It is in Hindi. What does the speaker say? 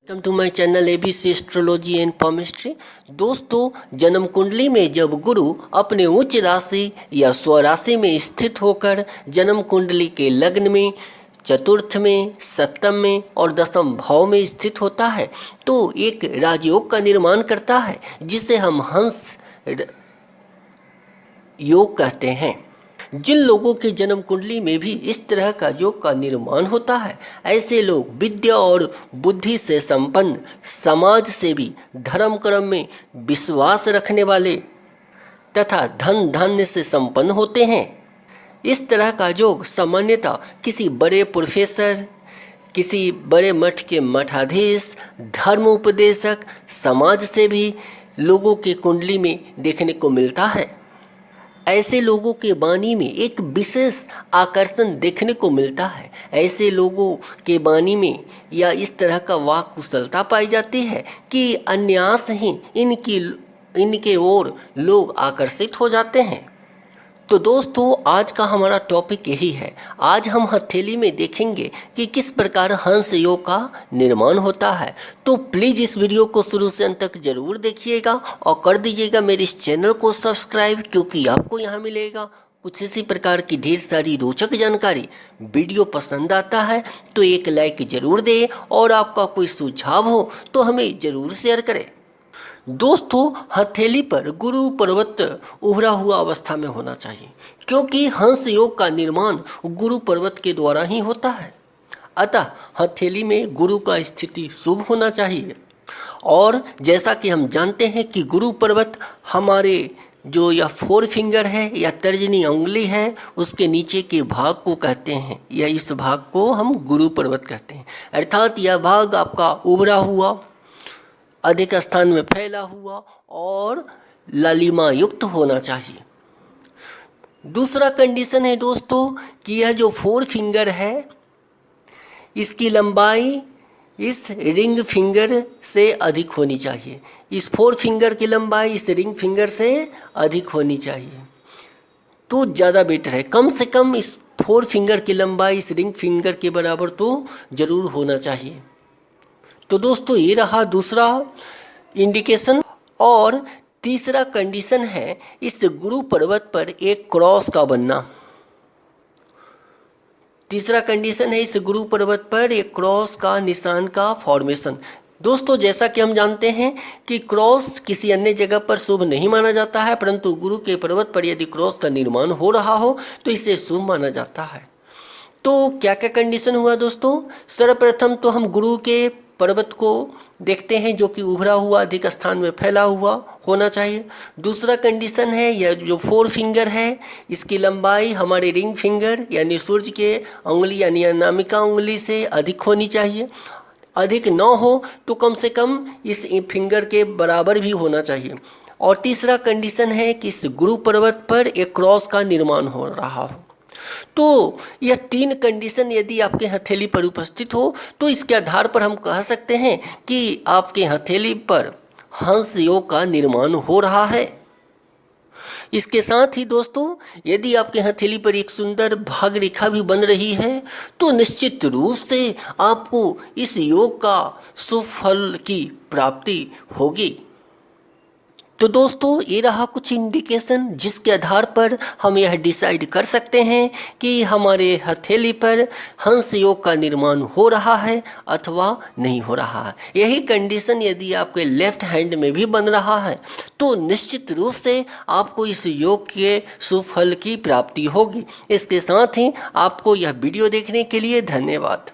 Welcome to my channel ABC astrology and palmistry. दोस्तों, जन्म कुंडली में जब गुरु अपने उच्च राशि या स्वराशि में स्थित होकर जन्म कुंडली के लग्न में, चतुर्थ में, सप्तम में और दसम भाव में स्थित होता है तो एक राजयोग का निर्माण करता है जिसे हम हंस योग कहते हैं। जिन लोगों के जन्म कुंडली में भी इस तरह का योग का निर्माण होता है, ऐसे लोग विद्या और बुद्धि से संपन्न, समाज से भी धर्म कर्म में विश्वास रखने वाले तथा धन धान्य से संपन्न होते हैं। इस तरह का योग सामान्यतः किसी बड़े प्रोफेसर, किसी बड़े मठ के मठाधीश, धर्म उपदेशक, समाज से भी लोगों के कुंडली में देखने को मिलता है। ऐसे लोगों के वाणी में एक विशेष आकर्षण देखने को मिलता है। ऐसे लोगों के वाणी में या इस तरह का वाक कुशलता पाई जाती है कि अनायास ही इनके ओर लोग आकर्षित हो जाते हैं। तो दोस्तों, आज का हमारा टॉपिक यही है। आज हम हथेली में देखेंगे कि किस प्रकार हंस योग का निर्माण होता है। तो प्लीज़ इस वीडियो को शुरू से अंत तक जरूर देखिएगा और कर दीजिएगा मेरे इस चैनल को सब्सक्राइब, क्योंकि आपको यहाँ मिलेगा कुछ इसी प्रकार की ढेर सारी रोचक जानकारी। वीडियो पसंद आता है तो एक लाइक ज़रूर दें और आपका कोई सुझाव हो तो हमें ज़रूर शेयर करें। दोस्तों, हथेली पर गुरु पर्वत उभरा हुआ अवस्था में होना चाहिए, क्योंकि हंस योग का निर्माण गुरु पर्वत के द्वारा ही होता है। अतः हथेली में गुरु का स्थिति शुभ होना चाहिए। और जैसा कि हम जानते हैं कि गुरु पर्वत हमारे जो या 4 फिंगर है या तर्जनी उंगली है, उसके नीचे के भाग को कहते हैं, या इस भाग को हम गुरु पर्वत कहते हैं। अर्थात यह भाग आपका उभरा हुआ, अधिक स्थान में फैला हुआ और लालिमा युक्त होना चाहिए। दूसरा कंडीशन है दोस्तों कि यह जो 4 फिंगर है, इसकी लंबाई इस रिंग फिंगर से अधिक होनी चाहिए। इस 4 फिंगर की लंबाई इस रिंग फिंगर से अधिक होनी चाहिए तो ज़्यादा बेटर है। कम से कम इस 4 फिंगर की लंबाई इस रिंग फिंगर के बराबर तो ज़रूर होना चाहिए। तो दोस्तों, ये रहा दूसरा इंडिकेशन। और तीसरा कंडीशन है इस गुरु पर्वत पर एक क्रॉस का बनना। तीसरा कंडीशन है इस गुरु पर्वत पर एक क्रॉस का निशान का फॉर्मेशन। दोस्तों, जैसा कि हम जानते हैं कि क्रॉस किसी अन्य जगह पर शुभ नहीं माना जाता है, परंतु गुरु के पर्वत पर यदि क्रॉस का निर्माण हो रहा हो तो इसे शुभ माना जाता है। तो क्या क्या कंडीशन हुआ दोस्तों? सर्वप्रथम तो हम गुरु के पर्वत को देखते हैं जो कि उभरा हुआ, अधिक स्थान में फैला हुआ होना चाहिए। दूसरा कंडीशन है यह जो 4 फिंगर है, इसकी लंबाई हमारे रिंग फिंगर यानी सूर्य के उंगली यानी अनामिका उंगली से अधिक होनी चाहिए। अधिक न हो तो कम से कम इस फिंगर के बराबर भी होना चाहिए। और तीसरा कंडीशन है कि इस गुरु पर्वत पर एक क्रॉस का निर्माण हो रहा हो। तो यह 3 कंडीशन यदि आपके हथेली पर उपस्थित हो तो इसके आधार पर हम कह सकते हैं कि आपके हथेली पर हंस योग का निर्माण हो रहा है। इसके साथ ही दोस्तों, यदि आपके हथेली पर एक सुंदर भाग रेखा भी बन रही है तो निश्चित रूप से आपको इस योग का शुभ फल की प्राप्ति होगी। तो दोस्तों, ये रहा कुछ इंडिकेशन जिसके आधार पर हम यह डिसाइड कर सकते हैं कि हमारे हथेली पर हंस योग का निर्माण हो रहा है अथवा नहीं हो रहा है। यही कंडीशन यदि आपके लेफ्ट हैंड में भी बन रहा है तो निश्चित रूप से आपको इस योग के शुभ फल की प्राप्ति होगी। इसके साथ ही आपको यह वीडियो देखने के लिए धन्यवाद।